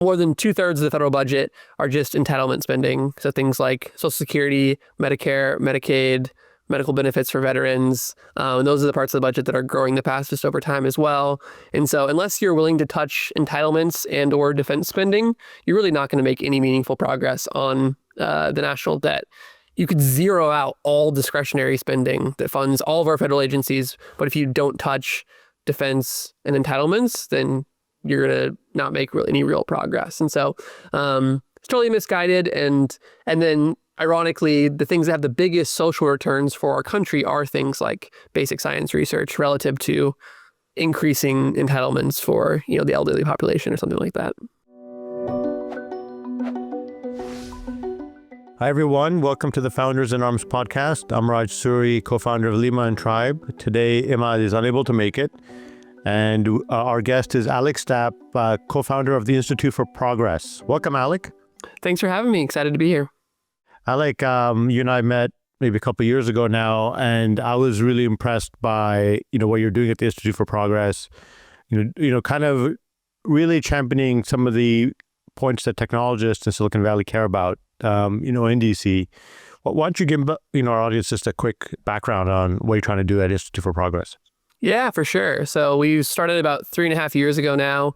more than 2/3 of the federal budget are just entitlement spending. So things like Social Security, Medicare, Medicaid, medical benefits for veterans. And those are the parts of the budget that are growing the fastest over time as well. And so unless you're willing to touch entitlements and or defense spending, you're really not going to make any meaningful progress on the national debt. You could zero out all discretionary spending that funds all of our federal agencies, but if you don't touch defense and entitlements, then you're going to not make any real progress. And so it's totally misguided. And then ironically, the things that have the biggest social returns for our country are things like basic science research relative to increasing entitlements for, the elderly population or something like that. Hi, everyone. Welcome to the Founders in Arms podcast. I'm Raj Suri, co-founder of Lima and Tribe. Today, Imad is unable to make it. And our guest is Alec Stapp, co-founder of the Institute for Progress. Welcome, Alec. Thanks for having me. Excited to be here. Alec, you and I met maybe a couple of years ago now, and I was really impressed by, what you're doing at the Institute for Progress, kind of really championing some of the points that technologists in Silicon Valley care about, in D.C. Why don't you give, our audience just a quick background on what you're trying to do at Institute for Progress? Yeah, for sure. So we started about 3.5 years ago now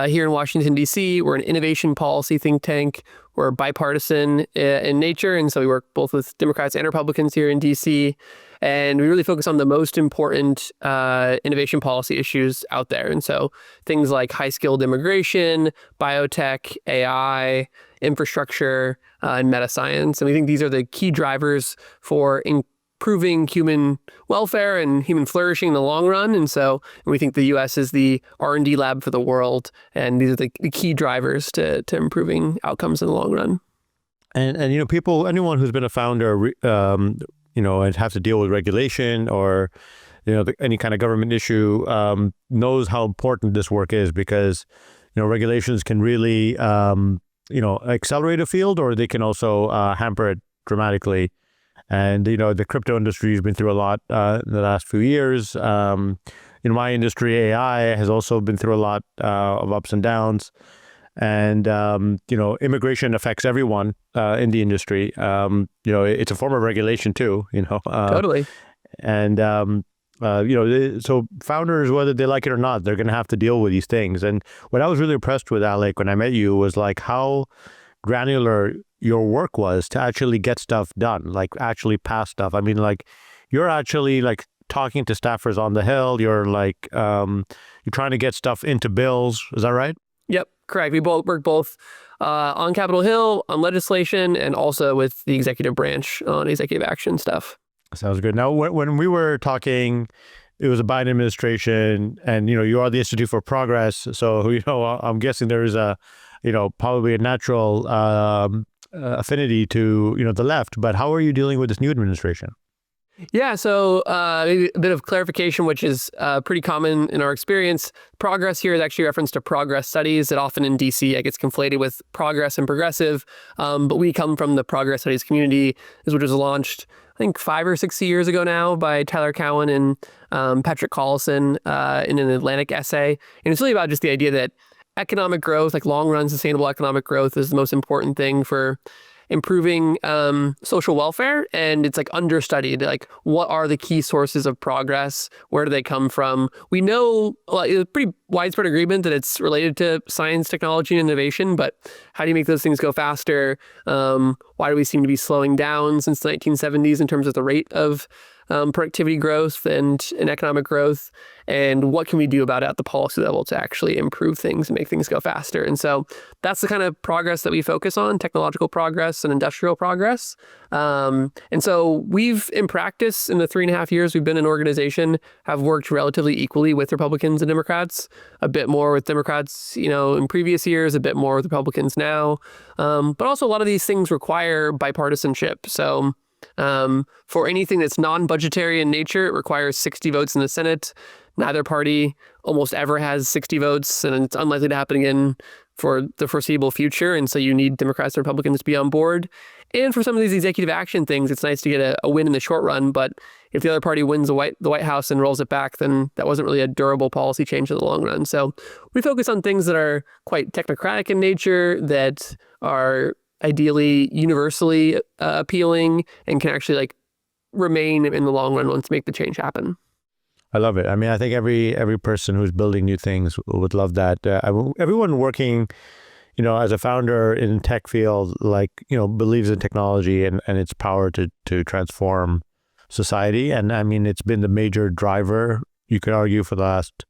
here in Washington, D.C. We're an innovation policy think tank. We're bipartisan in nature. And so we work both with Democrats and Republicans here in D.C. And we really focus on the most important innovation policy issues out there. And so things like high-skilled immigration, biotech, AI, infrastructure, and meta-science. And we think these are the key drivers for improving human welfare and human flourishing in the long run. And so we think the U.S. is the R&D lab for the world. And these are the key drivers to improving outcomes in the long run. And anyone who's been a founder, and have to deal with regulation or, any kind of government issue, knows how important this work is because, regulations can really, accelerate a field or they can also hamper it dramatically. And, the crypto industry has been through a lot in the last few years. In my industry, AI has also been through a lot of ups and downs. And, immigration affects everyone in the industry. It's a form of regulation too, Totally. And, so founders, whether they like it or not, they're going to have to deal with these things. And what I was really impressed with, Alec, when I met you was like how granular your work was to actually get stuff done, like actually pass stuff. I mean, like you're actually like talking to staffers on the Hill. You're like, you're trying to get stuff into bills. Is that right? Yep, correct. We both work on Capitol Hill, on legislation, and also with the executive branch on executive action stuff. Sounds good. Now, when we were talking, it was a Biden administration and, you are the Institute for Progress. So, I'm guessing there is a, probably a natural affinity to, the left. But how are you dealing with this new administration? Yeah, so maybe a bit of clarification, which is pretty common in our experience. Progress here is actually a reference to progress studies that often in DC gets conflated with progress and progressive. But we come from the progress studies community, which was launched, I think, 5 or 6 years ago now by Tyler Cowen and Patrick Collison in an Atlantic essay. And it's really about just the idea that economic growth, like long-run sustainable economic growth, is the most important thing for improving social welfare. And it's like understudied, like what are the key sources of progress? Where do they come from? We know pretty widespread agreement that it's related to science, technology, and innovation, but how do you make those things go faster? Why do we seem to be slowing down since the 1970s in terms of the rate of productivity growth and economic growth? And what can we do about it at the policy level to actually improve things and make things go faster? And so that's the kind of progress that we focus on, technological progress and industrial progress. And so we've, in practice, in the 3.5 years we've been an organization, have worked relatively equally with Republicans and Democrats, a bit more with Democrats, in previous years, a bit more with Republicans now. But also a lot of these things require bipartisanship. So for anything that's non-budgetary in nature, it requires 60 votes in the Senate. Neither party almost ever has 60 votes, and it's unlikely to happen again for the foreseeable future. And so you need Democrats and Republicans to be on board. And for some of these executive action things, it's nice to get a win in the short run. But if the other party wins the White House and rolls it back, then that wasn't really a durable policy change in the long run. So we focus on things that are quite technocratic in nature, that are ideally universally appealing and can actually like remain in the long run once make the change happen. I love it. I mean, I think every person who's building new things would love that. Everyone working, as a founder in tech field, believes in technology and its power to transform society. And I mean, it's been the major driver, you could argue, for the last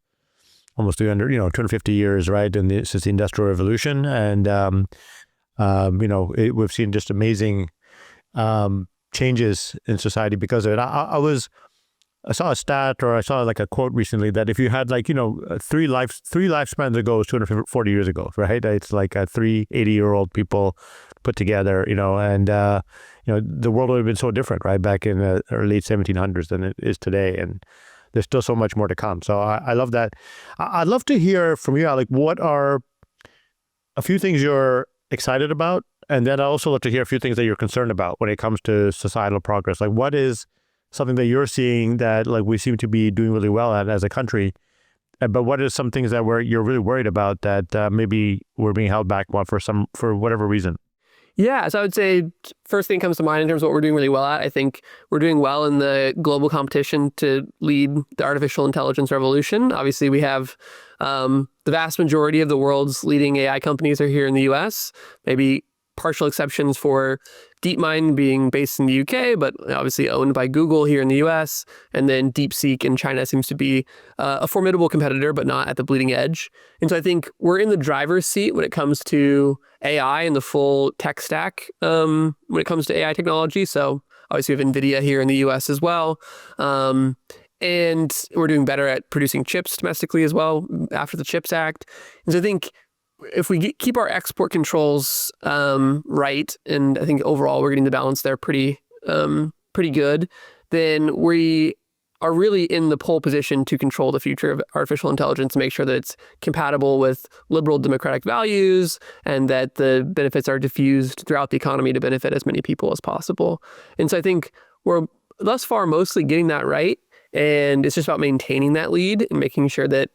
almost 250 years, right? Since the Industrial Revolution. And, we've seen just amazing changes in society because of it. I saw a stat, or I saw like a quote recently, that if you had three lifespans ago was 240 years ago, right? It's like 3 80-year-old people put together, and the world would have been so different, right, back in the early 1700s than it is today, and there's still so much more to come. So I love that. I'd love to hear from you, Alec. What are a few things you're excited about, and then I also love to hear a few things that you're concerned about when it comes to societal progress. Like, what is something that you're seeing that we seem to be doing really well at as a country, but what are some things that you're really worried about that maybe we're being held back on for whatever reason? Yeah, so I would say first thing comes to mind in terms of what we're doing really well at. I think we're doing well in the global competition to lead the artificial intelligence revolution. Obviously, we have the vast majority of the world's leading AI companies are here in the U.S. Maybe partial exceptions for DeepMind being based in the UK, but obviously owned by Google here in the US. And then DeepSeek in China seems to be a formidable competitor, but not at the bleeding edge. And so I think we're in the driver's seat when it comes to AI and the full tech stack when it comes to AI technology. So obviously we have NVIDIA here in the US as well. And we're doing better at producing chips domestically as well after the CHIPS Act. And so I think if we keep our export controls right, and I think overall we're getting the balance there pretty good, then we are really in the pole position to control the future of artificial intelligence and make sure that it's compatible with liberal democratic values and that the benefits are diffused throughout the economy to benefit as many people as possible. And so I think we're thus far mostly getting that right. And it's just about maintaining that lead and making sure that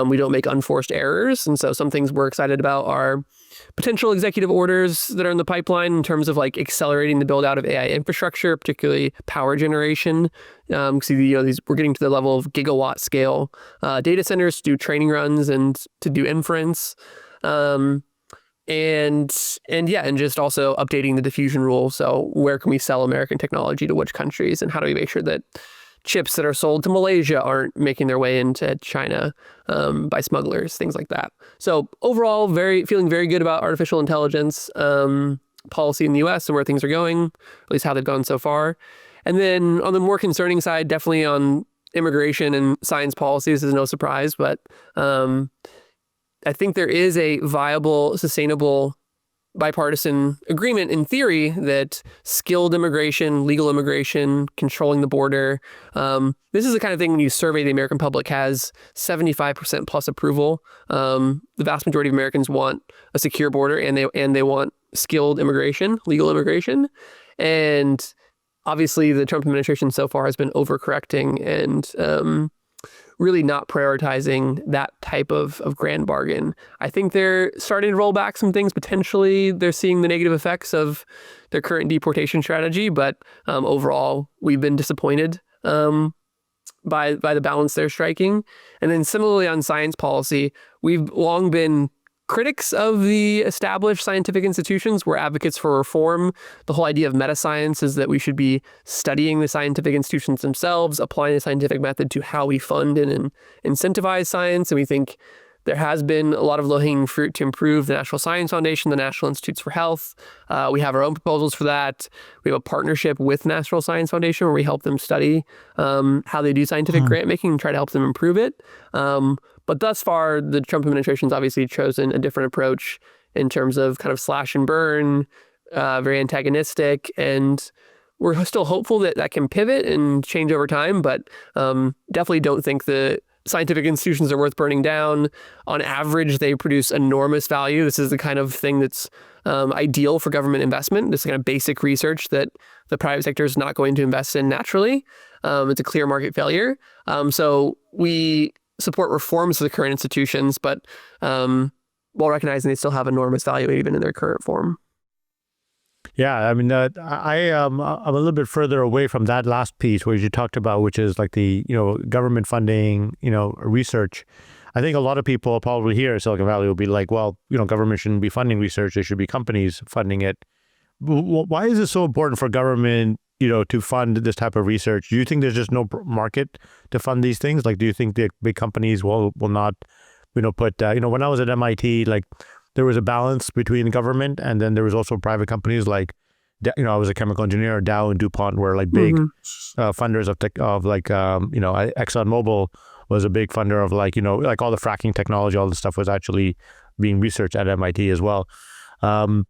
we don't make unforced errors. And so some things we're excited about are potential executive orders that are in the pipeline in terms of accelerating the build out of AI infrastructure, particularly power generation. We're getting to the level of gigawatt scale data centers to do training runs and to do inference. And just also updating the diffusion rule. So where can we sell American technology to which countries, and how do we make sure that chips that are sold to Malaysia aren't making their way into China by smugglers, things like that. So overall, feeling very good about artificial intelligence policy in the U.S. and where things are going, at least how they've gone so far. And then on the more concerning side, definitely on immigration and science policies is no surprise, but I think there is a viable, sustainable bipartisan agreement in theory that skilled immigration, legal immigration, controlling the border, this is the kind of thing when you survey the American public has 75% plus approval. The vast majority of Americans want a secure border and they want skilled immigration, legal immigration. And obviously the Trump administration so far has been overcorrecting and really not prioritizing that type of grand bargain. I think they're starting to roll back some things. Potentially, they're seeing the negative effects of their current deportation strategy, but overall, we've been disappointed by the balance they're striking. And then similarly on science policy, we've long been critics of the established scientific institutions. We're advocates for reform. The whole idea of meta-science is that we should be studying the scientific institutions themselves, applying the scientific method to how we fund and incentivize science. And we think there has been a lot of low-hanging fruit to improve the National Science Foundation, the National Institutes for Health. We have our own proposals for that. We have a partnership with National Science Foundation where we help them study how they do scientific grant making and try to help them improve it. But thus far, the Trump administration's obviously chosen a different approach in terms of kind of slash and burn, very antagonistic. And we're still hopeful that that can pivot and change over time, but definitely don't think the scientific institutions are worth burning down. On average, they produce enormous value. This is the kind of thing that's ideal for government investment. This kind of basic research that the private sector is not going to invest in naturally. It's a clear market failure. So we support reforms of the current institutions, but while recognizing they still have enormous value even in their current form. Yeah, I mean, I'm a little bit further away from that last piece where you talked about, which is like the, government funding, research. I think a lot of people probably here in Silicon Valley will be like, well, government shouldn't be funding research. There should be companies funding it. Why is it so important for government, to fund this type of research? Do you think there's just no market to fund these things? Like, do you think the big companies will not, put, when I was at MIT, like, there was a balance between government and then there was also private companies like, I was a chemical engineer. Dow and DuPont were like big funders of ExxonMobil was a big funder of like all the fracking technology, all the stuff was actually being researched at MIT as well. And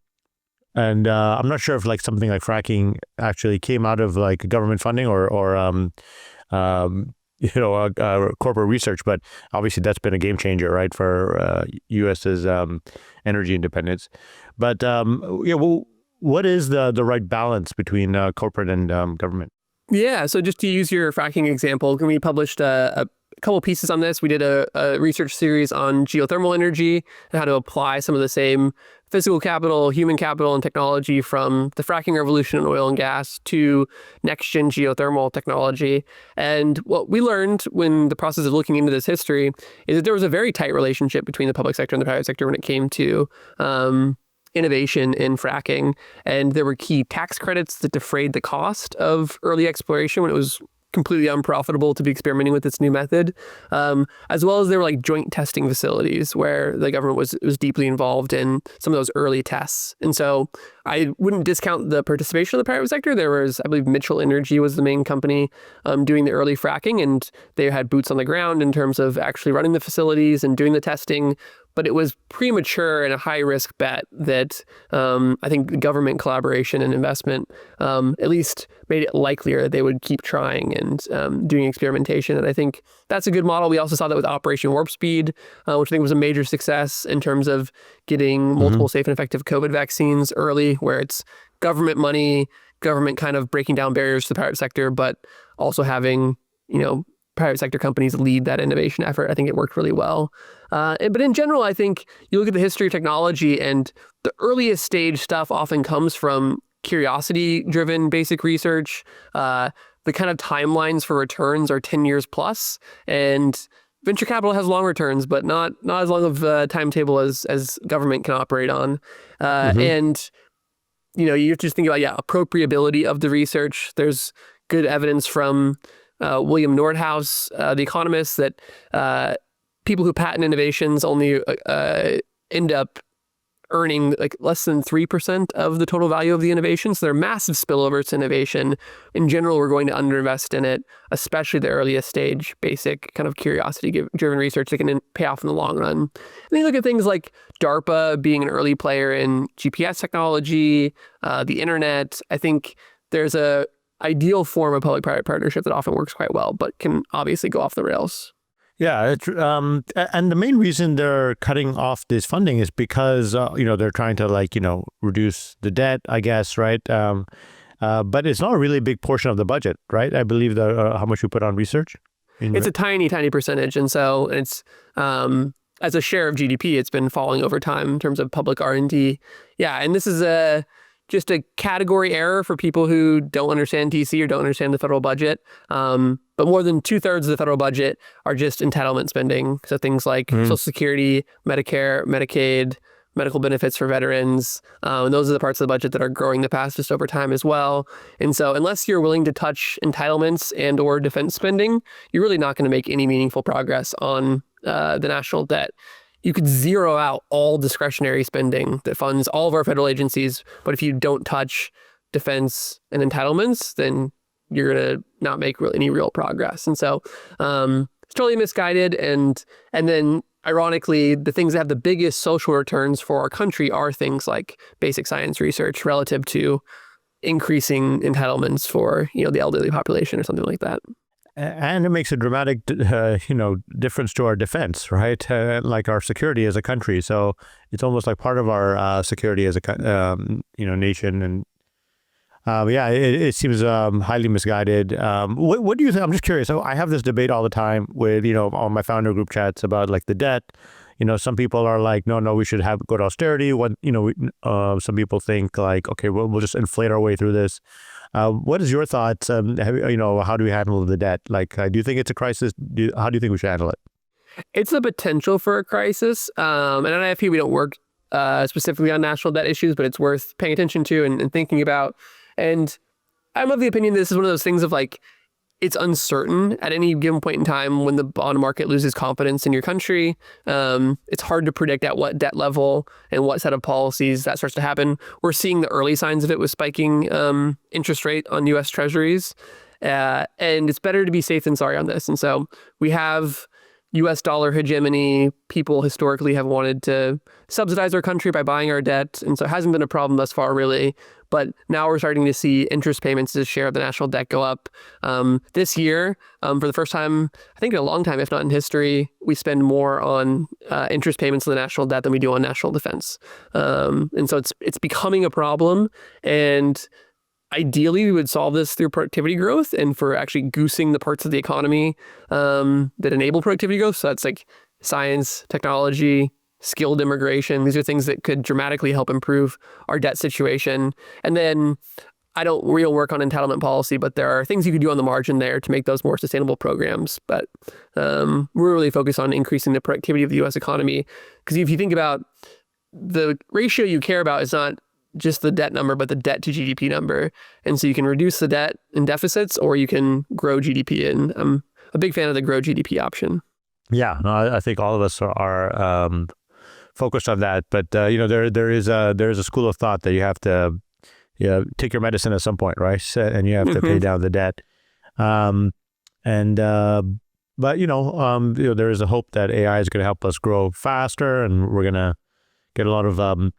I'm not sure if like something like fracking actually came out of like government funding or corporate research, but obviously that's been a game changer, right, for U.S.'s energy independence. But what is the right balance between corporate and government? Yeah, so just to use your fracking example, we published a couple pieces on this. We did a research series on geothermal energy and how to apply some of the same physical capital, human capital, and technology from the fracking revolution in oil and gas to next-gen geothermal technology. And what we learned when the process of looking into this history is that there was a very tight relationship between the public sector and the private sector when it came to innovation in fracking. And there were key tax credits that defrayed the cost of early exploration when it was completely unprofitable to be experimenting with this new method, as well as there were like joint testing facilities where the government was deeply involved in some of those early tests. And so I wouldn't discount the participation of the private sector. There was, I believe, Mitchell Energy was the main company doing the early fracking, and they had boots on the ground in terms of actually running the facilities and doing the testing. But it was premature and a high-risk bet that I think government collaboration and investment at least made it likelier that they would keep trying and doing experimentation. And I think that's a good model. We also saw that with Operation Warp Speed, which I think was a major success in terms of getting multiple safe and effective COVID vaccines early, where it's government money, government kind of breaking down barriers to the private sector, but also having, private sector companies lead that innovation effort. I think it worked really well. But in general, I think you look at the history of technology and the earliest stage stuff often comes from curiosity-driven basic research. The kind of timelines for returns are 10 years plus. And venture capital has long returns, but not as long of a timetable as government can operate on. And, you just think about, appropriability of the research. There's good evidence from William Nordhaus, the economist, that people who patent innovations only end up earning like less than 3% of the total value of the innovation. So there are massive spillovers to innovation. In general, we're going to underinvest in it, especially the earliest stage, basic kind of curiosity-driven research that can pay off in the long run. And then you look at things like DARPA being an early player in GPS technology, the internet. I think there's a ideal form of public-private partnership that often works quite well, but can obviously go off the rails. Yeah, and the main reason they're cutting off this funding is because they're trying to reduce the debt, I guess, right? But it's not a really big portion of the budget, right? I believe how much we put on research. It's a tiny percentage, and so it's as a share of GDP, it's been falling over time in terms of public R&D. Yeah, and this is just a category error for people who don't understand DC or don't understand the federal budget. But more than 2/3 of the federal budget are just entitlement spending. So things like Social Security, Medicare, Medicaid, medical benefits for veterans. And those are the parts of the budget that are growing the fastest over time as well. And so unless you're willing to touch entitlements and or defense spending, you're really not going to make any meaningful progress on the national debt. You could zero out all discretionary spending that funds all of our federal agencies, but if you don't touch defense and entitlements, then you're going to not make any real progress. And so it's totally misguided. And then ironically, the things that have the biggest social returns for our country are things like basic science research relative to increasing entitlements for the elderly population or something like that. And it makes a dramatic, difference to our defense, right? Like our security as a country. So it's almost like part of our security as a nation. And it seems highly misguided. What do you think? I'm just curious. So I have this debate all the time with on my founder group chats about like the debt. Some people are like, no, we should go to austerity. Some people think like, okay, we'll just inflate our way through this. What is your thoughts? How do we handle the debt? Like, do you think it's a crisis? How do you think we should handle it? It's the potential for a crisis. And at IFP, we don't work specifically on national debt issues, but it's worth paying attention to and thinking about. And I'm of the opinion this is one of those things of like, it's uncertain at any given point in time when the bond market loses confidence in your country. It's hard to predict at what debt level and what set of policies that starts to happen. We're seeing the early signs of it with spiking interest rate on U.S. Treasuries. And it's better to be safe than sorry on this. And so we have U.S. dollar hegemony. People historically have wanted to subsidize our country by buying our debt. And so it hasn't been a problem thus far, really. But now we're starting to see interest payments as a share of the national debt go up. This year, for the first time, I think in a long time, if not in history, we spend more on interest payments on the national debt than we do on national defense. And so it's becoming a problem. And ideally, we would solve this through productivity growth and for actually goosing the parts of the economy that enable productivity growth. So that's like science, technology, skilled immigration. These are things that could dramatically help improve our debt situation. And then I don't real work on entitlement policy, but there are things you could do on the margin there to make those more sustainable programs. But we're really focused on increasing the productivity of the U.S. economy. Because if you think about the ratio you care about is not just the debt number, but the debt to GDP number. And so you can reduce the debt and deficits, or you can grow GDP. And I'm a big fan of the grow GDP option. Yeah, no, I think all of us are focused on that. But there is a school of thought that you have to take your medicine at some point, right? And you have to pay down the debt. But there is a hope that AI is going to help us grow faster, and we're going to get a lot of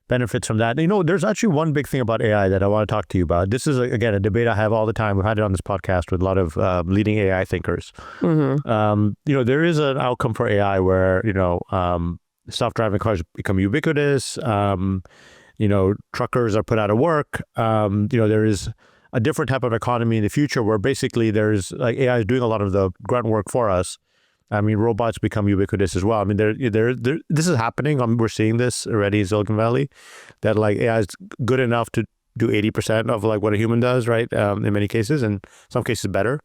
benefits from that. There's actually one big thing about AI that I want to talk to you about. This is, again, a debate I have all the time. We've had it on this podcast with a lot of leading AI thinkers. There is an outcome for AI where, self-driving cars become ubiquitous. Truckers are put out of work. There is a different type of economy in the future where basically there's like AI is doing a lot of the grunt work for us. I mean, robots become ubiquitous as well. I mean, this is happening. We're seeing this already in Silicon Valley, that like AI is good enough to do 80% of like what a human does, right? In many cases, and some cases better.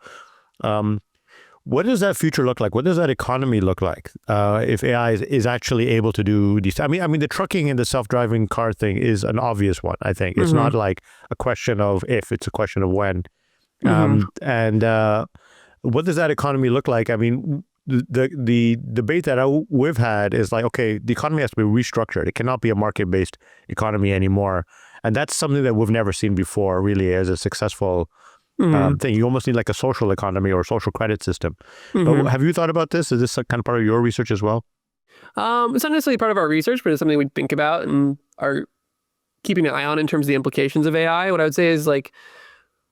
What does that future look like? What does that economy look like if AI is actually able to do these? I mean, the trucking and the self-driving car thing is an obvious one. I think it's not like a question of if; it's a question of when. And what does that economy look like? I mean, the debate that we've had is like, okay, the economy has to be restructured. It cannot be a market-based economy anymore, and that's something that we've never seen before, really, as a successful thing. You almost need like a social economy or social credit system. But have you thought about this? Is this kind of part of your research as well? It's not necessarily part of our research, but it's something we think about and are keeping an eye on in terms of the implications of AI. What I would say is like,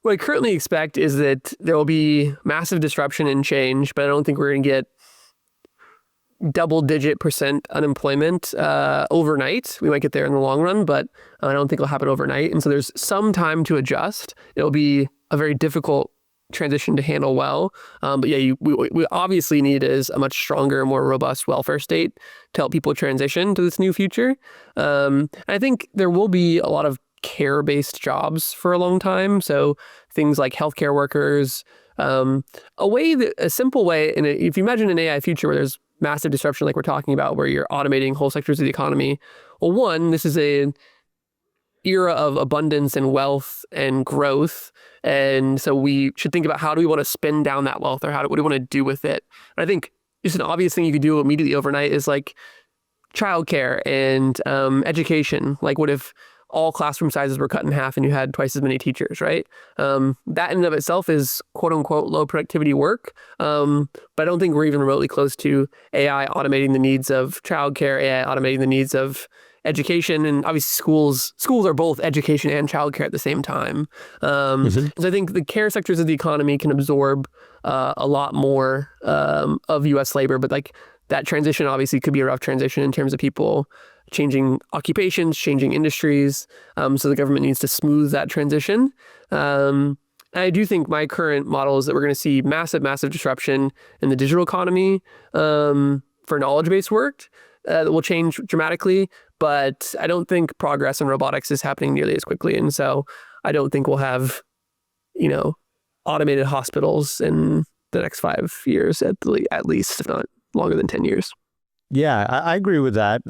what I currently expect is that there will be massive disruption and change, but I don't think we're going to get double-digit % unemployment overnight. We might get there in the long run, but I don't think it'll happen overnight. And so there's some time to adjust. It'll be a very difficult transition to handle well. But yeah, we obviously need is a much stronger, more robust welfare state to help people transition to this new future. I think there will be a lot of care-based jobs for a long time. So things like healthcare workers, a simple way, and if you imagine an AI future where there's massive disruption like we're talking about, where you're automating whole sectors of the economy. Well, one, this is an era of abundance and wealth and growth. And so we should think about how do we want to spend down that wealth, or what do we want to do with it? And I think just an obvious thing you could do immediately overnight is like childcare and education. Like what if all classroom sizes were cut in half and you had twice as many teachers, right? That in and of itself is quote unquote low productivity work. But I don't think we're even remotely close to AI automating the needs of childcare, AI automating the needs of education, and obviously schools are both education and childcare at the same time. So I think the care sectors of the economy can absorb a lot more of U.S. labor, but like that transition obviously could be a rough transition in terms of people changing occupations, changing industries. So the government needs to smooth that transition. I do think my current model is that we're going to see massive disruption in the digital economy for knowledge-based work that will change dramatically. But I don't think progress in robotics is happening nearly as quickly. And so I don't think we'll have, automated hospitals in the next 5 years at least, if not longer than 10 years. Yeah, I agree with that.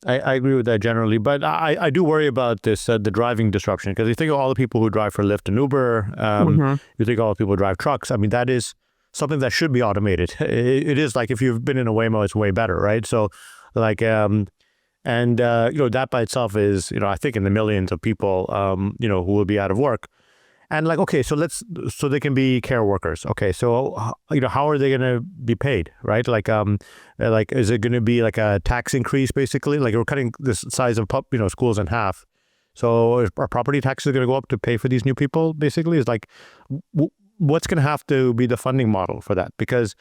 I agree with that generally, but I do worry about this, the driving disruption, because you think of all the people who drive for Lyft and Uber, you think of all the people who drive trucks. I mean, that is something that should be automated. It is like if you've been in a Waymo, it's way better, right? So like, that by itself is, I think in the millions of people, who will be out of work. And like, okay, so they can be care workers. Okay, so, how are they going to be paid, right? Like, is it going to be like a tax increase, basically? Like we're cutting the size of, schools in half. So are property taxes going to go up to pay for these new people, basically? It's like, what's going to have to be the funding model for that? Because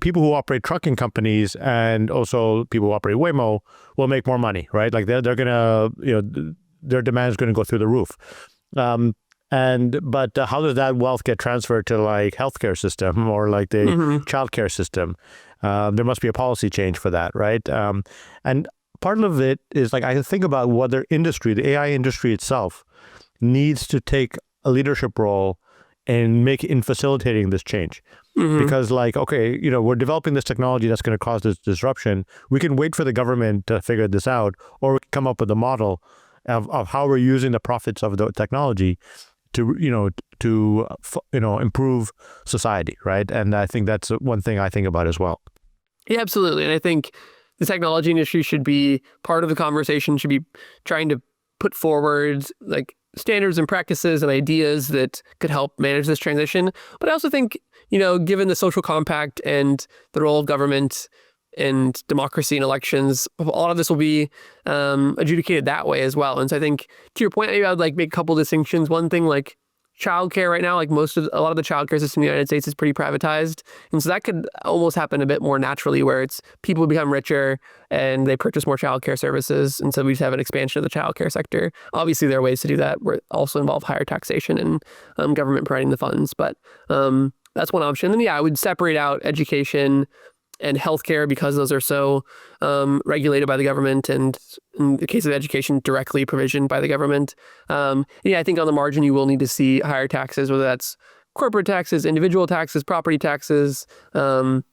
people who operate trucking companies and also people who operate Waymo will make more money, right? Like they're going to, their demand is going to go through the roof. But how does that wealth get transferred to like healthcare system or like the childcare system? There must be a policy change for that, right? And part of it is like I think about whether the AI industry itself, needs to take a leadership role in facilitating this change. Because like, okay, we're developing this technology that's going to cause this disruption. We can wait for the government to figure this out, or we can come up with a model of how we're using the profits of the technology to improve society, right? And I think that's one thing I think about as well. Yeah, absolutely. And I think the technology industry should be part of the conversation, should be trying to put forward like standards and practices and ideas that could help manage this transition. But I also think, given the social compact and the role of government and democracy and elections, a lot of this will be adjudicated that way as well. And so I think, to your point, maybe I would like make a couple distinctions. One thing, like childcare right now, like a lot of the childcare system in the United States is pretty privatized. And so that could almost happen a bit more naturally, where it's people who become richer and they purchase more childcare services. And so we just have an expansion of the childcare sector. Obviously, there are ways to do that where also involve higher taxation and government providing the funds. But that's one option. And I would separate out education and healthcare, because those are so regulated by the government, and in the case of education, directly provisioned by the government. I think on the margin, you will need to see higher taxes, whether that's corporate taxes, individual taxes, property taxes, some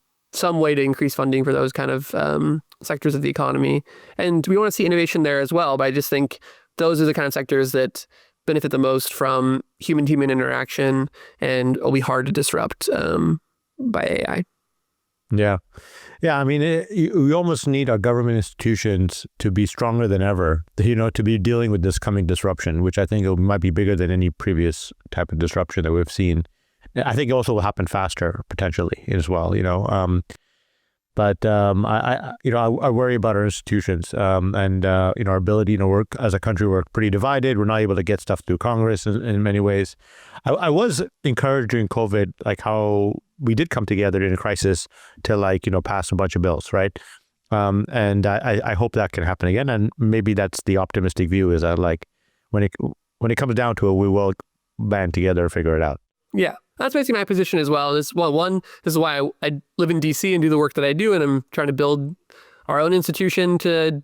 way to increase funding for those kind of sectors of the economy. And we want to see innovation there as well, but I just think those are the kind of sectors that benefit the most from human-to-human interaction and will be hard to disrupt by AI. Yeah. I mean, we almost need our government institutions to be stronger than ever, to be dealing with this coming disruption, which I think it might be bigger than any previous type of disruption that we've seen. I think it also will happen faster potentially as well, But I worry about our institutions and our ability to work as a country. We're pretty divided. We're not able to get stuff through Congress in many ways. I was encouraged during COVID, like how we did come together in a crisis to pass a bunch of bills, right? And I hope that can happen again. And maybe that's the optimistic view, is that like when it comes down to it, we will band together and figure it out. Yeah. That's basically my position as well. This is why I live in D.C. and do the work that I do, and I'm trying to build our own institution to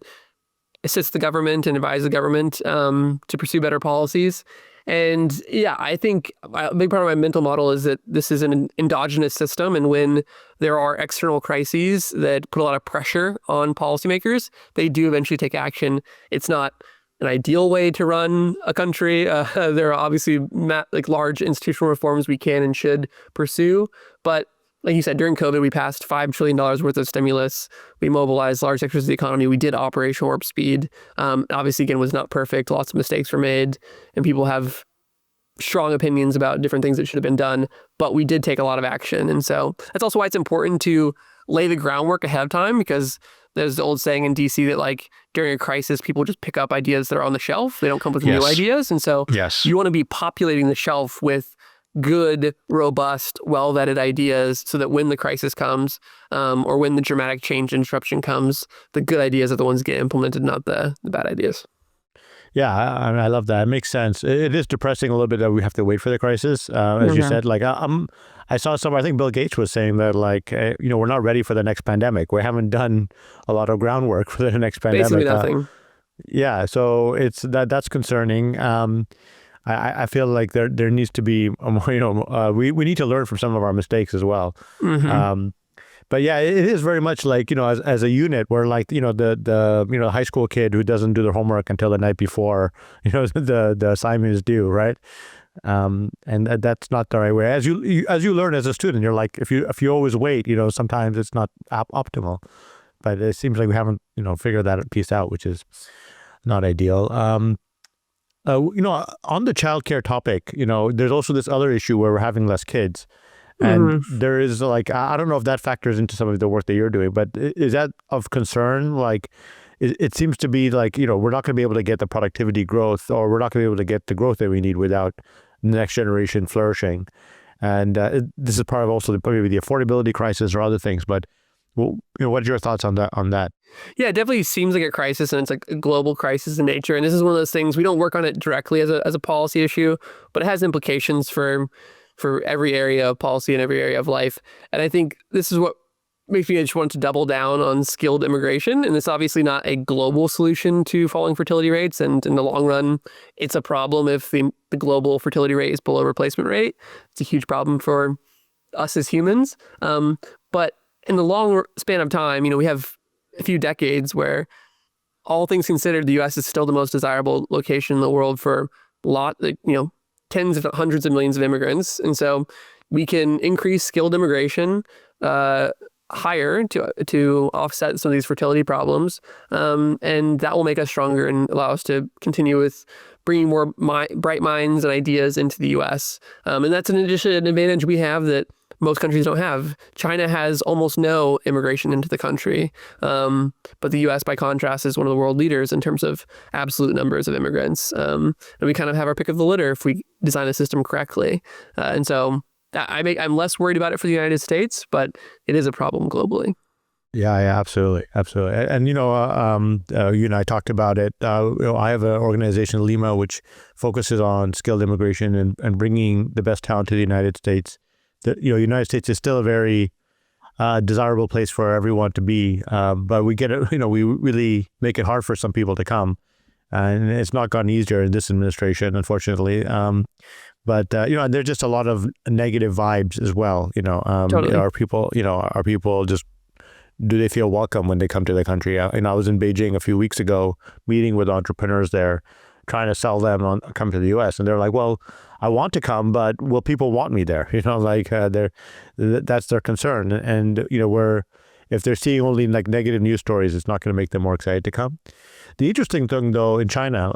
assist the government and advise the government to pursue better policies. And I think a big part of my mental model is that this is an endogenous system, and when there are external crises that put a lot of pressure on policymakers, they do eventually take action. It's not an ideal way to run a country. There are obviously large institutional reforms we can and should pursue. But like you said, during COVID, we passed $5 trillion worth of stimulus. We mobilized large sectors of the economy. We did Operation Warp Speed. Obviously, again, was not perfect. Lots of mistakes were made, and people have strong opinions about different things that should have been done. But we did take a lot of action. And so that's also why it's important to lay the groundwork ahead of time, because there's the old saying in DC that like during a crisis, people just pick up ideas that are on the shelf. They don't come up with new ideas. And so you want to be populating the shelf with good, robust, well-vetted ideas so that when the crisis comes or when the dramatic change and disruption comes, the good ideas are the ones that get implemented, not the bad ideas. Yeah, I love that. It makes sense. It is depressing a little bit that we have to wait for the crisis. As you said, like I saw I think Bill Gates was saying that like, we're not ready for the next pandemic. We haven't done a lot of groundwork for the next pandemic. Basically nothing. Yeah, so that's concerning. I feel like there needs to be, we need to learn from some of our mistakes as well. But yeah, it is very much like, as a unit, we're like, the high school kid who doesn't do their homework until the night before, the assignment is due, right? And that's not the right way. As you learn as a student, you're like, if you always wait, sometimes it's not optimal. But it seems like we haven't, figured that piece out, which is not ideal. On the childcare topic, there's also this other issue where we're having less kids. And there is like, I don't know if that factors into some of the work that you're doing, but is that of concern? Like, it seems to be like, we're not going to be able to get the productivity growth, or we're not going to be able to get the growth that we need without the next generation flourishing. And this is part of also probably the affordability crisis or other things. But what are your thoughts on that? Yeah, it definitely seems like a crisis, and it's like a global crisis in nature. And this is one of those things, we don't work on it directly as a policy issue, but it has implications for every area of policy and every area of life. And I think this is what makes me just want to double down on skilled immigration. And it's obviously not a global solution to falling fertility rates. And in the long run, it's a problem if the global fertility rate is below replacement rate. It's a huge problem for us as humans. But in the long span of time, we have a few decades where, all things considered, the U.S. is still the most desirable location in the world for tens if not hundreds of millions of immigrants. And so we can increase skilled immigration higher to offset some of these fertility problems. And that will make us stronger and allow us to continue with bringing more bright minds and ideas into the U.S. And that's an advantage we have that most countries don't have. China has almost no immigration into the country. But the U.S., by contrast, is one of the world leaders in terms of absolute numbers of immigrants. And we kind of have our pick of the litter if we design a system correctly. And so I'm less worried about it for the United States, but it is a problem globally. Yeah, absolutely. And, you and I talked about it. I have an organization, Lima, which focuses on skilled immigration and bringing the best talent to the United States. The United States is still a very desirable place for everyone to be, but we get it. We really make it hard for some people to come, and it's not gotten easier in this administration, unfortunately. But there's just a lot of negative vibes as well. Totally. Are people just, do they feel welcome when they come to the country? I was in Beijing a few weeks ago, meeting with entrepreneurs there, trying to sell them on come to the U.S. And they're like, well, I want to come, but will people want me there? That's their concern. And, if they're seeing only like negative news stories, it's not going to make them more excited to come. The interesting thing, though, in China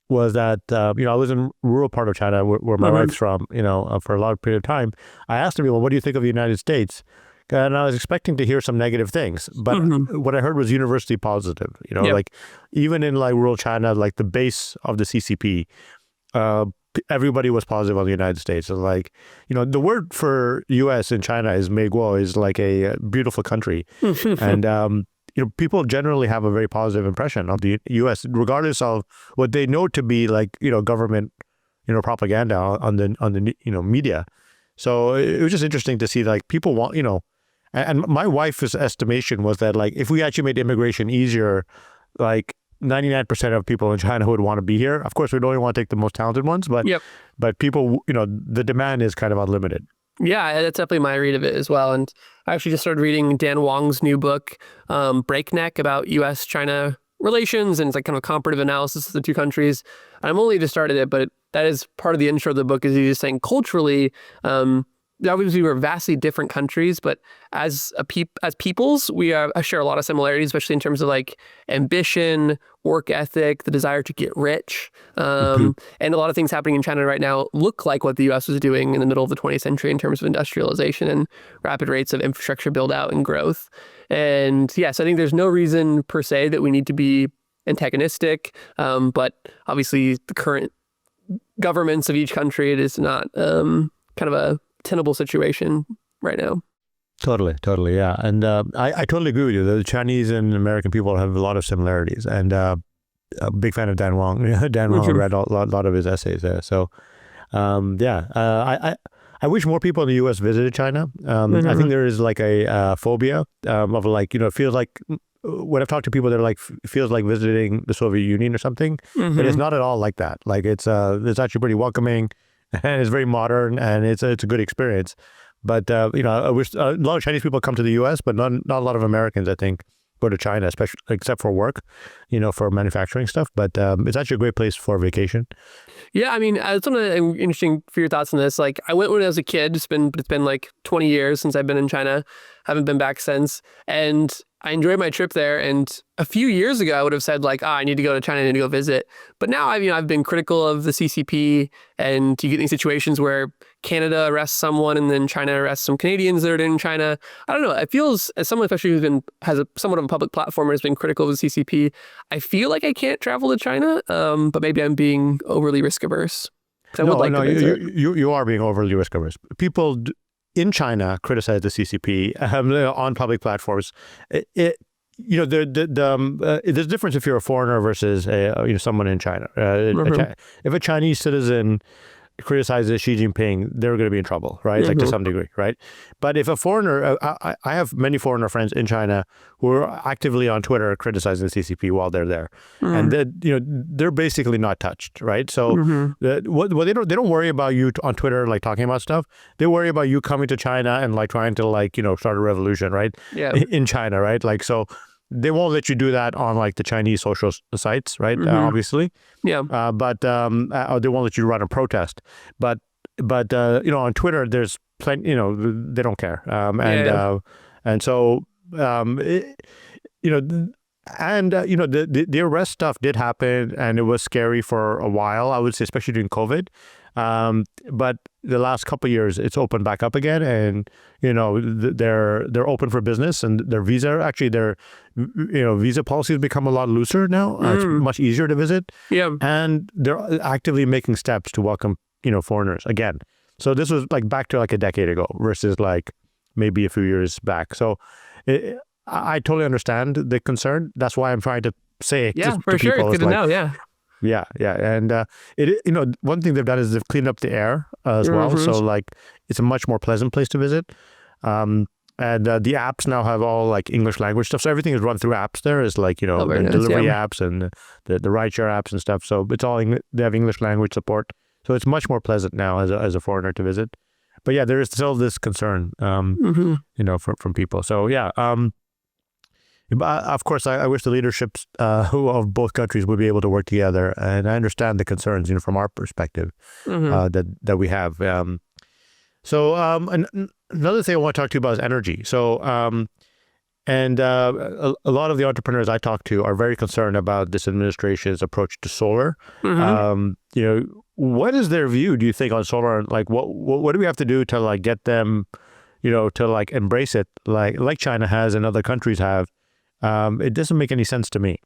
was that, I was in rural part of China where my wife's from, for a long period of time. I asked them, well, what do you think of the United States? And I was expecting to hear some negative things, but what I heard was universally positive. Like even in like rural China, like the base of the CCP, everybody was positive on the United States. So like, the word for U.S. in China is Meiguo, is like a beautiful country. And, people generally have a very positive impression of the U.S., regardless of what they know to be like, government, propaganda on the media. So it was just interesting to see like people want, and my wife's estimation was that like, if we actually made immigration easier, like 99% of people in China would want to be here. Of course, we'd only want to take the most talented ones, but people, the demand is kind of unlimited. Yeah, that's definitely my read of it as well. And I actually just started reading Dan Wong's new book, Breakneck, about U.S. China relations, and it's like kind of a comparative analysis of the two countries. I'm only just started it, but that is part of the intro of the book, is he's just saying culturally, obviously we're vastly different countries, but as peoples, we share a lot of similarities, especially in terms of like ambition, work ethic, the desire to get rich. And a lot of things happening in China right now look like what the U.S. was doing in the middle of the 20th century in terms of industrialization and rapid rates of infrastructure build out and growth. And yes, I think there's no reason per se that we need to be antagonistic, but obviously the current governments of each country, it is not kind of a tenable situation right now. Totally, yeah. And I totally agree with you. The Chinese and American people have a lot of similarities, and a big fan of Dan Wang. Dan Wang read a lot of his essays there. So, I wish more people in the U.S. visited China. I think there is like a phobia of like, it feels like, when I've talked to people, they're like, feels like visiting the Soviet Union or something, but it's not at all like that. Like it's actually pretty welcoming, and it's very modern, and it's a good experience. But I wish a lot of Chinese people come to the U.S., but not a lot of Americans, I think, go to China, especially except for work, for manufacturing stuff. But it's actually a great place for vacation. Yeah, I mean, it's something interesting for your thoughts on this. Like, I went when I was a kid. It's been like 20 years since I've been in China. Haven't been back since. And I enjoyed my trip there. And a few years ago, I would have said like, I need to go to China, I need to go visit. But now I've been critical of the CCP, and you get these situations where Canada arrests someone and then China arrests some Canadians that are in China. I don't know. It feels, as someone especially has somewhat of a public platform and has been critical of the CCP, I feel like I can't travel to China, but maybe I'm being overly risk averse. No, you are being overly risk averse. People in China criticize the CCP on public platforms. There's a difference if you're a foreigner versus someone in China. If a Chinese citizen criticizes Xi Jinping, they're going to be in trouble, right? Like to some degree, right? But if a foreigner, I have many foreigner friends in China who are actively on Twitter criticizing the CCP while they're there, and they're basically not touched, right? So they don't worry about you on Twitter like talking about stuff. They worry about you coming to China and like trying to start a revolution, right? Yeah. In China, right? Like so. They won't let you do that on like the Chinese social sites, right? Obviously, yeah. But or they won't let you run a protest. But on Twitter, there's plenty. They don't care. And so the arrest stuff did happen, and it was scary for a while. I would say, especially during COVID. But the last couple of years, it's opened back up again, and they're open for business, and their visa policies become a lot looser now. It's much easier to visit. Yeah, and they're actively making steps to welcome foreigners again. So this was like back to like a decade ago versus like maybe a few years back. So I totally understand the concern. That's why I'm trying to say it to for sure. People. It's good to know. Yeah. Yeah, and one thing they've done is they've cleaned up the air as well. So like it's a much more pleasant place to visit. And the apps now have all like English language stuff. So everything is run through apps there. Is like the delivery apps and the rideshare apps and stuff. So it's all they have English language support. So it's much more pleasant now as a foreigner to visit. But yeah, there is still this concern, from people. So yeah. Of course, I wish the leaderships of both countries would be able to work together, and I understand the concerns, from our perspective that we have. So another thing I want to talk to you about is energy. So, a lot of the entrepreneurs I talk to are very concerned about this administration's approach to solar. What is their view, do you think, on solar? Like, what do we have to do to like get them, to like embrace it, like China has and other countries have? It doesn't make any sense to me.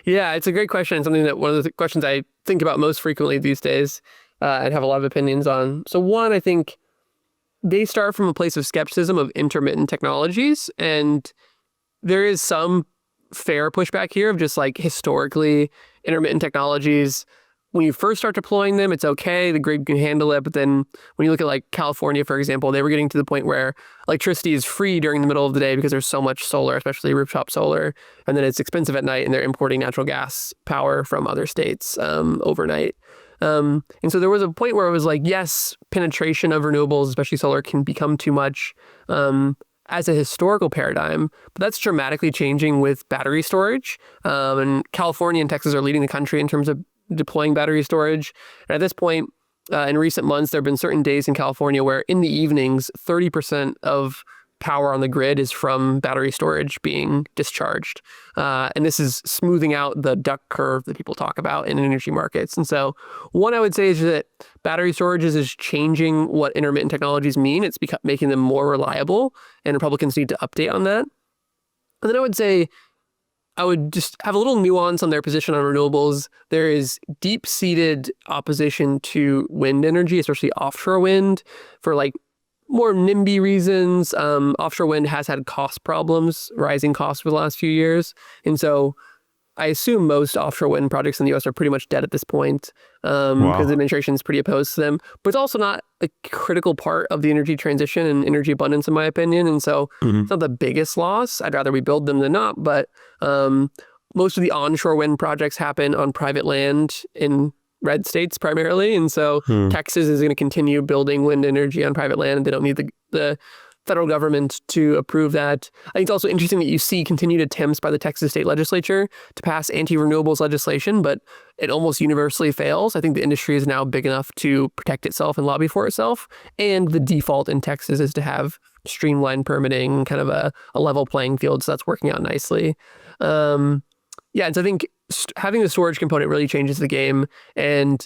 Yeah, it's a great question. Something that one of the questions I think about most frequently these days and have a lot of opinions on. So one, I think they start from a place of skepticism of intermittent technologies. And there is some fair pushback here of just like historically intermittent technologies. When you first start deploying them, it's okay. The grid can handle it. But then when you look at like California, for example, they were getting to the point where electricity is free during the middle of the day because there's so much solar, especially rooftop solar. And then it's expensive at night, and they're importing natural gas power from other states overnight. And so there was a point where it was like, yes, penetration of renewables, especially solar, can become too much as a historical paradigm. But that's dramatically changing with battery storage. And California and Texas are leading the country in terms of deploying battery storage. And at this point, in recent months, there have been certain days in California where in the evenings, 30% of power on the grid is from battery storage being discharged. And this is smoothing out the duck curve that people talk about in energy markets. And so one I would say is that battery storage is changing what intermittent technologies mean. It's making them more reliable, and Republicans need to update on that. And then I would say I would just have a little nuance on their position on renewables. There is deep-seated opposition to wind energy, especially offshore wind, for like more NIMBY reasons. Offshore wind has had cost problems, rising costs for the last few years. And so I assume most offshore wind projects in the U.S. are pretty much dead at this point because the administration is pretty opposed to them. But it's also not a critical part of the energy transition and energy abundance, in my opinion. And so it's not the biggest loss. I'd rather we build them than not. But most of the onshore wind projects happen on private land in red states primarily. And so Texas is going to continue building wind energy on private land. They don't need the federal government to approve that. I think it's also interesting that you see continued attempts by the Texas state legislature to pass anti-renewables legislation, but it almost universally fails. I think the industry is now big enough to protect itself and lobby for itself. And the default in Texas is to have streamlined permitting, kind of a level playing field. So that's working out nicely. And so I think having the storage component really changes the game. And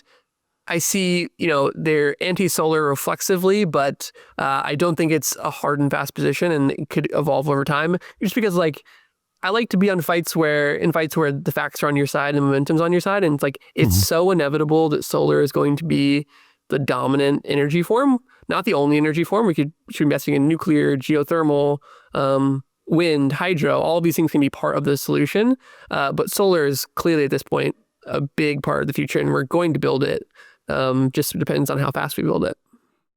I see, they're anti-solar reflexively, but I don't think it's a hard and fast position, and it could evolve over time. Just because, I like to be in fights where the facts are on your side and momentum's on your side, and it's it's so inevitable that solar is going to be the dominant energy form, not the only energy form. We should be investing in nuclear, geothermal, wind, hydro. All of these things can be part of the solution, but solar is clearly at this point a big part of the future, and we're going to build it. Just depends on how fast we build it.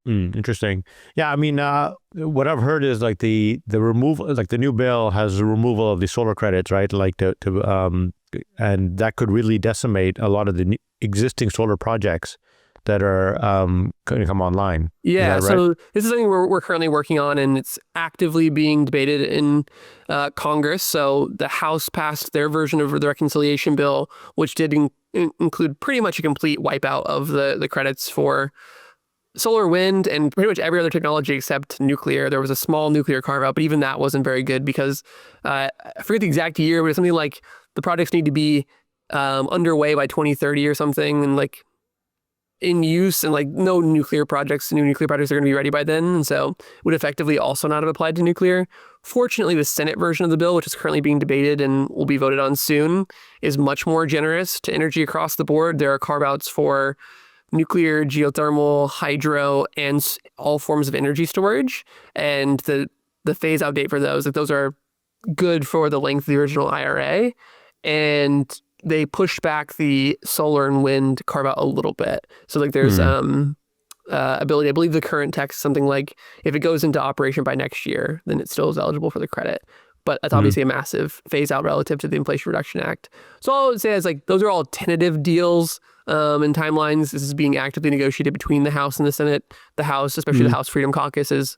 Interesting. Yeah, I mean, what I've heard is the removal, the new bill has the removal of the solar credits, right? And that could really decimate a lot of the existing solar projects that are going to come online. Yeah, right? So this is something we're currently working on, and it's actively being debated in Congress. So the House passed their version of the reconciliation bill, which did include pretty much a complete wipeout of the credits for solar, wind, and pretty much every other technology except nuclear. There was a small nuclear carve-out, but even that wasn't very good because I forget the exact year, but it's something like the projects need to be underway by 2030 or something, and in use, and no new nuclear projects are going to be ready by then, and so would effectively also not have applied to nuclear. Fortunately, the Senate version of the bill, which is currently being debated and will be voted on soon, is much more generous to energy across the board. There are carve-outs for nuclear, geothermal, hydro, and all forms of energy storage, and the phase-out date for those are good for the length of the original IRA, and they pushed back the solar and wind carve out a little bit. So there's ability, I believe the current text is something like if it goes into operation by next year, then it still is eligible for the credit. But that's obviously a massive phase out relative to the Inflation Reduction Act. So all I would say is those are all tentative deals and timelines. This is being actively negotiated between the House and the Senate. The House, especially the House Freedom Caucus, is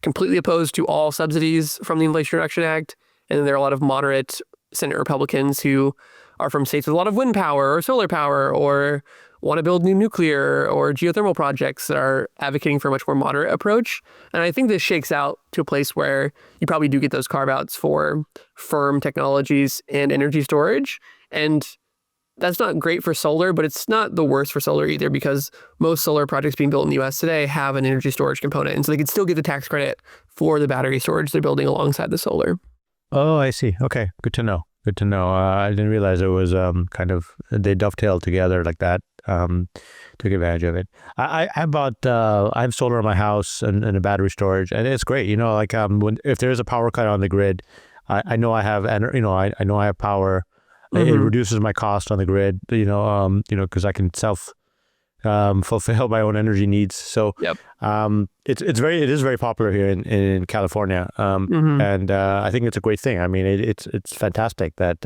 completely opposed to all subsidies from the Inflation Reduction Act. And then there are a lot of moderate Senate Republicans who are from states with a lot of wind power or solar power or want to build new nuclear or geothermal projects that are advocating for a much more moderate approach. And I think this shakes out to a place where you probably do get those carve-outs for firm technologies and energy storage. And that's not great for solar, but it's not the worst for solar either, because most solar projects being built in the U.S. today have an energy storage component. And so they can still get the tax credit for the battery storage they're building alongside the solar. Oh, I see. Okay. Good to know. I didn't realize it was they dovetail together like that. Took advantage of it. I have solar in my house and a battery storage, and it's great. If there's a power cut on the grid, I know I have, I know I have power. It reduces my cost on the grid. Because I can fulfill my own energy needs. So it is very popular here in California, and I think it's a great thing. I mean, it's fantastic that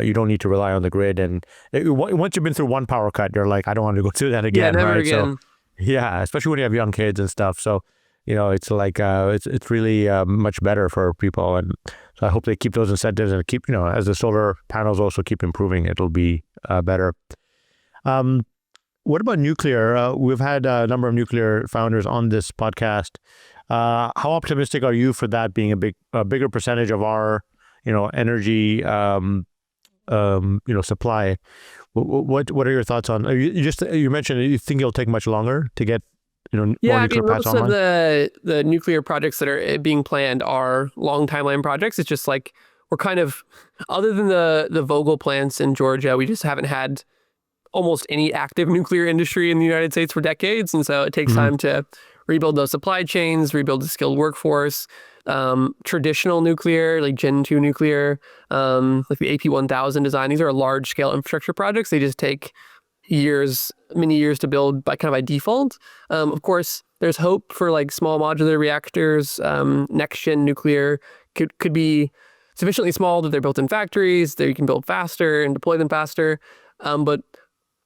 you don't need to rely on the grid, and once you've been through one power cut, you're like, I don't want to go through that again. Yeah, never right? again. So especially when you have young kids and stuff. So it's it's really much better for people, and so I hope they keep those incentives and keep as the solar panels also keep improving, it'll be better. What about nuclear? We've had a number of nuclear founders on this podcast. How optimistic are you for that being a bigger percentage of our, energy, supply? What are your thoughts on? You mentioned you think it'll take much longer to get more Yeah, I nuclear mean, plants most of online? the nuclear projects that are being planned are long timeline projects. It's just like we're kind of, other than the Vogtle plants in Georgia, we just haven't had almost any active nuclear industry in the United States for decades. And so it takes Hmm. time to rebuild those supply chains, rebuild the skilled workforce. Traditional nuclear, like Gen 2 nuclear, like the AP1000 design, these are large scale infrastructure projects. They just take years, many years to build by kind of by default. Of course, there's hope for like small modular reactors. Next gen nuclear could be sufficiently small that they're built in factories, that you can build faster and deploy them faster. But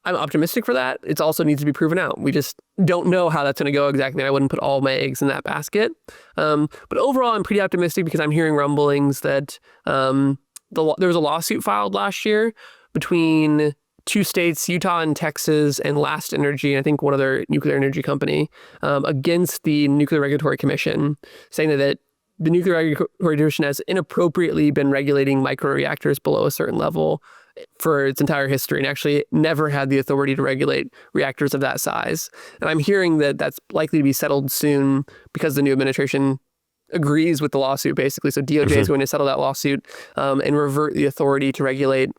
I'm optimistic for that. It also needs to be proven out. We just don't know how that's going to go exactly. I wouldn't put all my eggs in that basket. But overall, I'm pretty optimistic because I'm hearing rumblings that there was a lawsuit filed last year between two states, Utah and Texas, and Last Energy, and I think one other nuclear energy company, against the Nuclear Regulatory Commission, saying that the Nuclear Regulatory Commission has inappropriately been regulating microreactors below a certain level for its entire history and actually never had the authority to regulate reactors of that size. And I'm hearing that that's likely to be settled soon because the new administration agrees with the lawsuit, basically. So DOJ is going to settle that lawsuit and revert the authority to regulate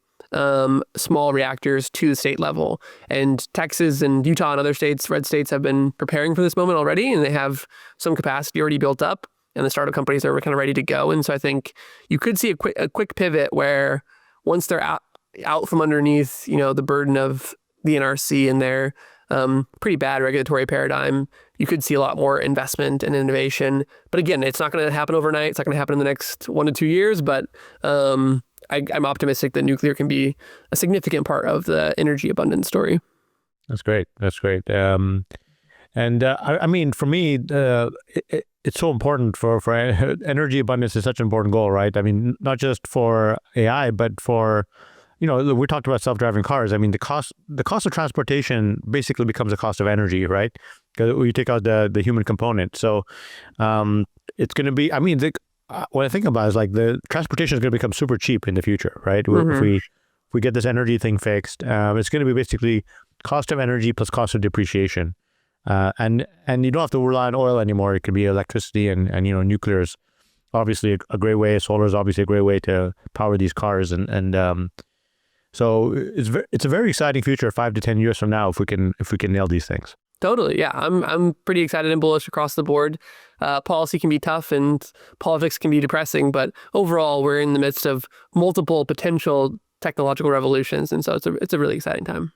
small reactors to the state level. And Texas and Utah and other states, red states, have been preparing for this moment already, and they have some capacity already built up, and the startup companies are kind of ready to go. And so I think you could see a quick pivot where once they're out from underneath, the burden of the NRC and their pretty bad regulatory paradigm, you could see a lot more investment and innovation. But again, it's not going to happen overnight. It's not going to happen in the next 1 to 2 years. But I'm optimistic that nuclear can be a significant part of the energy abundance story. That's great. That's great. I mean, for me, it's so important for energy abundance is such an important goal, right? I mean, not just for AI, but for, we talked about self-driving cars. I mean, the cost of transportation basically becomes the cost of energy, right? Because we take out the human component. So it's going to be, I mean, what I think about is like the transportation is going to become super cheap in the future, right? If we get this energy thing fixed, it's going to be basically cost of energy plus cost of depreciation. And you don't have to rely on oil anymore. It could be electricity and nuclear is obviously a great way. Solar is obviously a great way to power these cars. So it's a very exciting future 5 to 10 years from now if we can nail these things. Totally. Yeah. I'm pretty excited and bullish across the board. Policy can be tough and politics can be depressing, but overall we're in the midst of multiple potential technological revolutions. And so it's a really exciting time.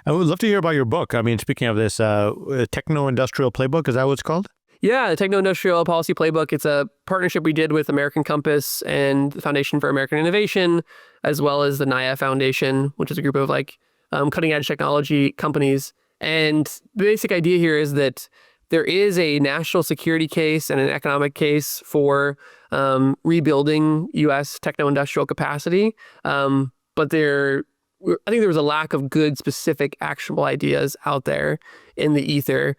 I would love to hear about your book. I mean, speaking of this, Techno-Industrial Playbook, is that what it's called? Yeah, the Techno-Industrial Policy Playbook. It's a partnership we did with American Compass and the Foundation for American Innovation, as well as the NIA Foundation, which is a group of cutting edge technology companies. And the basic idea here is that there is a national security case and an economic case for rebuilding U.S. techno-industrial capacity. But I think there was a lack of good, specific, actionable ideas out there in the ether.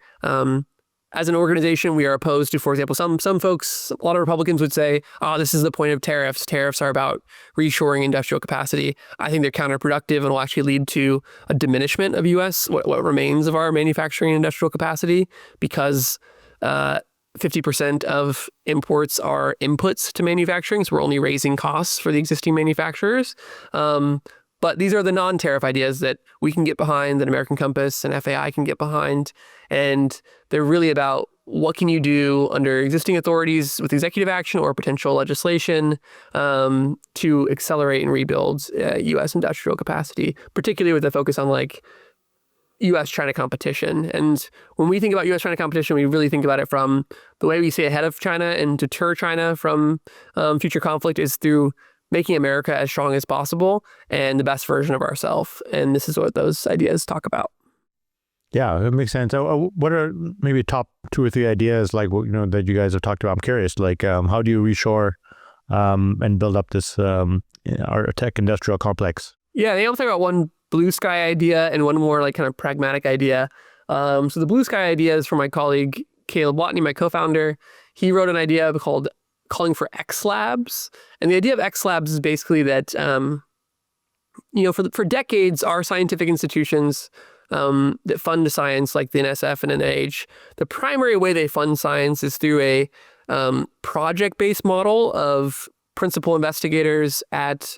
As an organization, we are opposed to, for example, some folks, a lot of Republicans would say, oh, this is the point of tariffs. Tariffs are about reshoring industrial capacity. I think they're counterproductive and will actually lead to a diminishment of U.S., what remains of our manufacturing and industrial capacity, because 50% of imports are inputs to manufacturing. So we're only raising costs for the existing manufacturers. But these are the non-tariff ideas that we can get behind, that American Compass and FAI can get behind. And they're really about what can you do under existing authorities with executive action or potential legislation to accelerate and rebuild U.S. industrial capacity, particularly with a focus on U.S. China competition. And when we think about U.S. China competition, we really think about it from the way we stay ahead of China and deter China from future conflict is through making America as strong as possible and the best version of ourselves. And this is what those ideas talk about. Yeah, that makes sense. What are maybe top 2 or 3 ideas that you guys have talked about? I'm curious, how do you reshore and build up this our tech industrial complex? Yeah, they all talk about one blue sky idea and one more kind of pragmatic idea. So the blue sky idea is from my colleague Caleb Watney, my co-founder. He wrote an idea called calling for X Labs. And the idea of X Labs is basically that, for decades, our scientific institutions that fund science, like the NSF and NIH, the primary way they fund science is through a project-based model of principal investigators at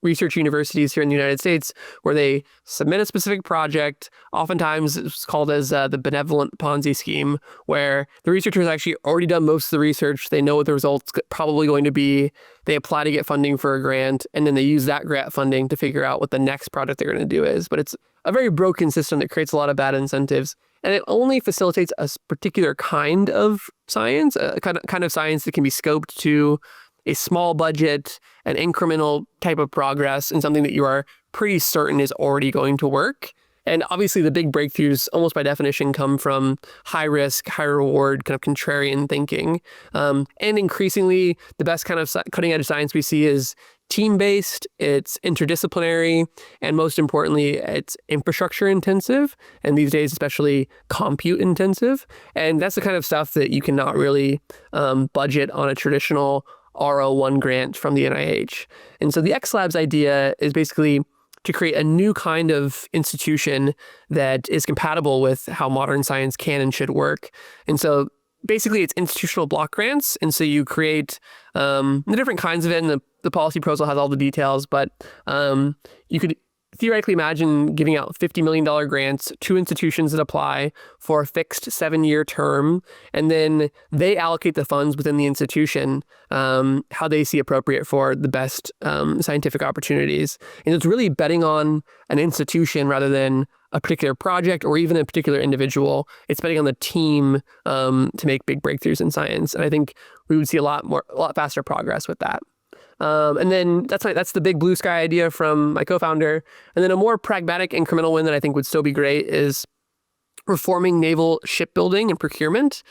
research universities here in the United States, where they submit a specific project. Oftentimes it's called as the benevolent Ponzi scheme, where the researchers actually already done most of the research. They know what the results probably going to be. They apply to get funding for a grant, and then they use that grant funding to figure out what the next project they're going to do is. But it's a very broken system that creates a lot of bad incentives. And it only facilitates a particular kind of science, a kind of science that can be scoped to a small budget, an incremental type of progress, and something that you are pretty certain is already going to work. And obviously the big breakthroughs, almost by definition, come from high risk, high reward, kind of contrarian thinking. And increasingly, the best kind of cutting edge science we see is team-based, it's interdisciplinary, and most importantly, it's infrastructure intensive, and these days especially compute intensive. And that's the kind of stuff that you cannot really budget on a traditional R01 grant from the NIH. And so the X Labs idea is basically to create a new kind of institution that is compatible with how modern science can and should work. And so basically it's institutional block grants. And so you create the different kinds of it, and the policy proposal has all the details, but you could theoretically imagine giving out $50 million grants to institutions that apply for a fixed 7-year term, and then they allocate the funds within the institution how they see appropriate for the best scientific opportunities. And it's really betting on an institution rather than a particular project or even a particular individual. It's betting on the team to make big breakthroughs in science. And I think we would see a lot faster progress with that. And then that's the big blue sky idea from my co-founder. And then a more pragmatic incremental win that I think would still be great is reforming naval shipbuilding and procurement.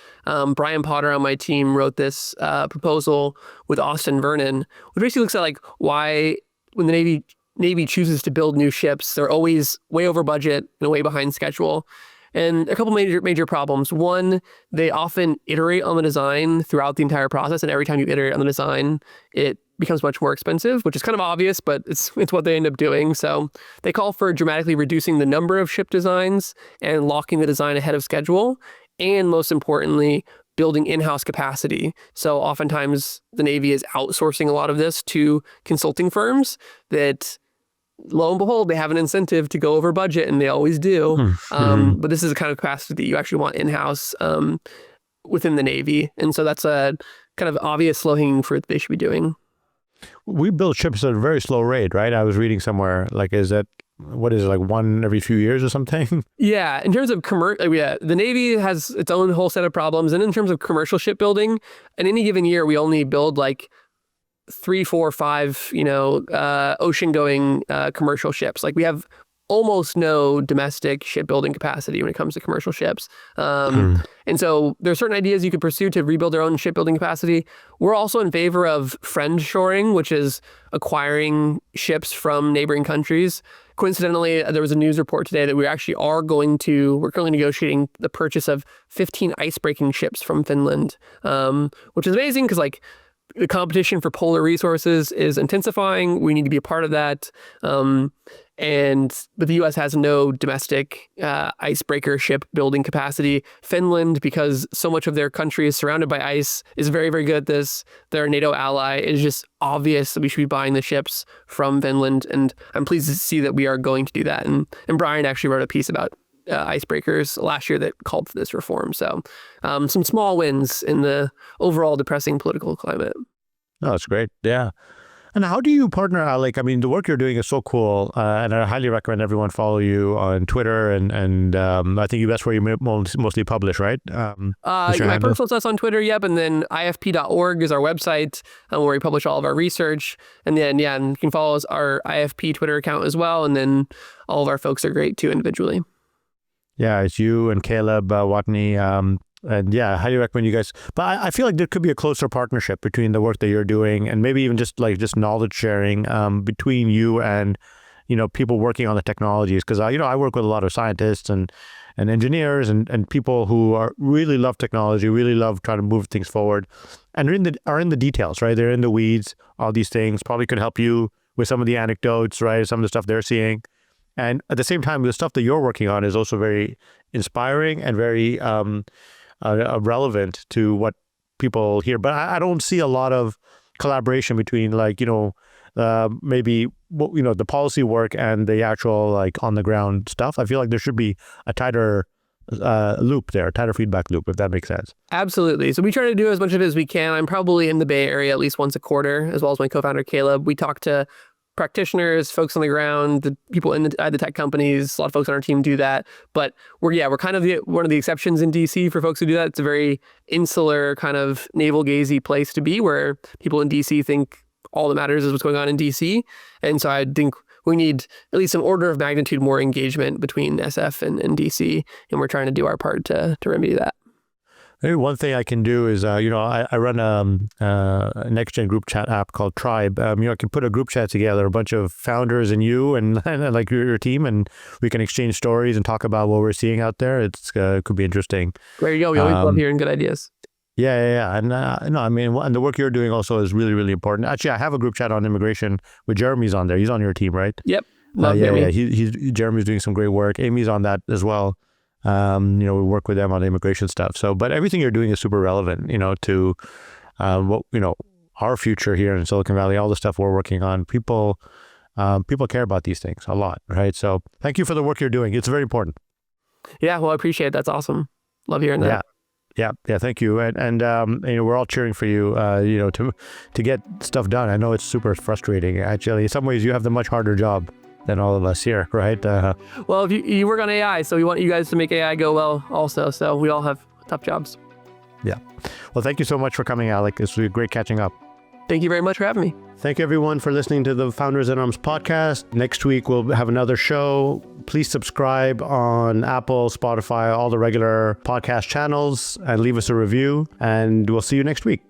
Brian Potter on my team wrote this proposal with Austin Vernon, which basically looks at like why when the Navy chooses to build new ships, they're always way over budget and way behind schedule. And a couple major problems. One, they often iterate on the design throughout the entire process, and every time you iterate on the design, it becomes much more expensive, which is kind of obvious, but it's what they end up doing. So they call for dramatically reducing the number of ship designs and locking the design ahead of schedule, and most importantly, building in-house capacity. So oftentimes the Navy is outsourcing a lot of this to consulting firms that, lo and behold, they have an incentive to go over budget, and they always do. But this is the kind of capacity that you actually want in-house within the Navy. And so that's a kind of obvious low-hanging fruit that they should be doing. We build ships at a very slow rate, right? I was reading somewhere, like, what is it, like one every few years or something? Yeah, in terms of the Navy has its own whole set of problems. And in terms of commercial shipbuilding, in any given year, we only build like 3, 4, 5, ocean-going commercial ships. Like we have almost no domestic shipbuilding capacity when it comes to commercial ships. And so there are certain ideas you could pursue to rebuild their own shipbuilding capacity. We're also in favor of friend shoring, which is acquiring ships from neighboring countries. Coincidentally, there was a news report today that we're currently negotiating the purchase of 15 ice-breaking ships from Finland, which is amazing because like the competition for polar resources is intensifying. We need to be a part of that. But the U.S. has no domestic icebreaker ship building capacity. Finland, because so much of their country is surrounded by ice, is very, very good at this. They're a NATO ally. It is just obvious that we should be buying the ships from Finland. And I'm pleased to see that we are going to do that. And Brian actually wrote a piece about icebreakers last year that called for this reform. So some small wins in the overall depressing political climate. Oh, that's great. Yeah. And how do you partner, Alec? I mean, the work you're doing is so cool, and I highly recommend everyone follow you on Twitter, and I think that's where you mostly publish, right? My personal stuff's on Twitter, yep, and then ifp.org is our website where we publish all of our research, and then, you can follow our IFP Twitter account as well, and then all of our folks are great too individually. Yeah, it's you and Caleb Watney. And yeah, I highly recommend you guys. But I feel like there could be a closer partnership between the work that you're doing and maybe even just knowledge sharing between you and, people working on the technologies. Because, I work with a lot of scientists and engineers and people who really love technology, really love trying to move things forward and are in the details, right? They're in the weeds, all these things. Probably could help you with some of the anecdotes, right? Some of the stuff they're seeing. And at the same time, the stuff that you're working on is also very inspiring and very relevant to what people hear. But I don't see a lot of collaboration between maybe the policy work and the actual on the ground stuff. I feel like there should be a tighter loop there, tighter feedback loop, if that makes sense. Absolutely. So we try to do as much of it as we can. I'm probably in the Bay Area at least once a quarter, as well as my co-founder Caleb. We talk to practitioners, folks on the ground, the people in the tech companies. A lot of folks on our team do that. But we're kind of one of the exceptions in DC for folks who do that. It's a very insular kind of navel-gazy place to be, where people in DC think all that matters is what's going on in DC. And so I think we need at least some order of magnitude more engagement between SF and DC. And we're trying to do our part to remedy that. Maybe one thing I can do is, I run a next-gen group chat app called Tribe. I can put a group chat together, a bunch of founders and you and like your team, and we can exchange stories and talk about what we're seeing out there. It's could be interesting. There you go. We always love hearing good ideas. Yeah. And and the work you're doing also is really, really important. Actually, I have a group chat on immigration with Jeremy's on there. He's on your team, right? Yep. Jeremy's doing some great work. Amy's on that as well. We work with them on immigration stuff. So, but everything you're doing is super relevant, to our future here in Silicon Valley, all the stuff we're working on. People care about these things a lot, right? So thank you for the work you're doing. It's very important. Yeah, well, I appreciate it. That's awesome. Love hearing that. Yeah. Thank you. And we're all cheering for you, to get stuff done. I know it's super frustrating. Actually, in some ways, you have the much harder job than all of us here, right? Well, if you work on AI, so we want you guys to make AI go well also. So we all have tough jobs. Yeah. Well, thank you so much for coming, Alec. It's really great catching up. Thank you very much for having me. Thank you, everyone, for listening to the Founders in Arms podcast. Next week, we'll have another show. Please subscribe on Apple, Spotify, all the regular podcast channels, and leave us a review. And we'll see you next week.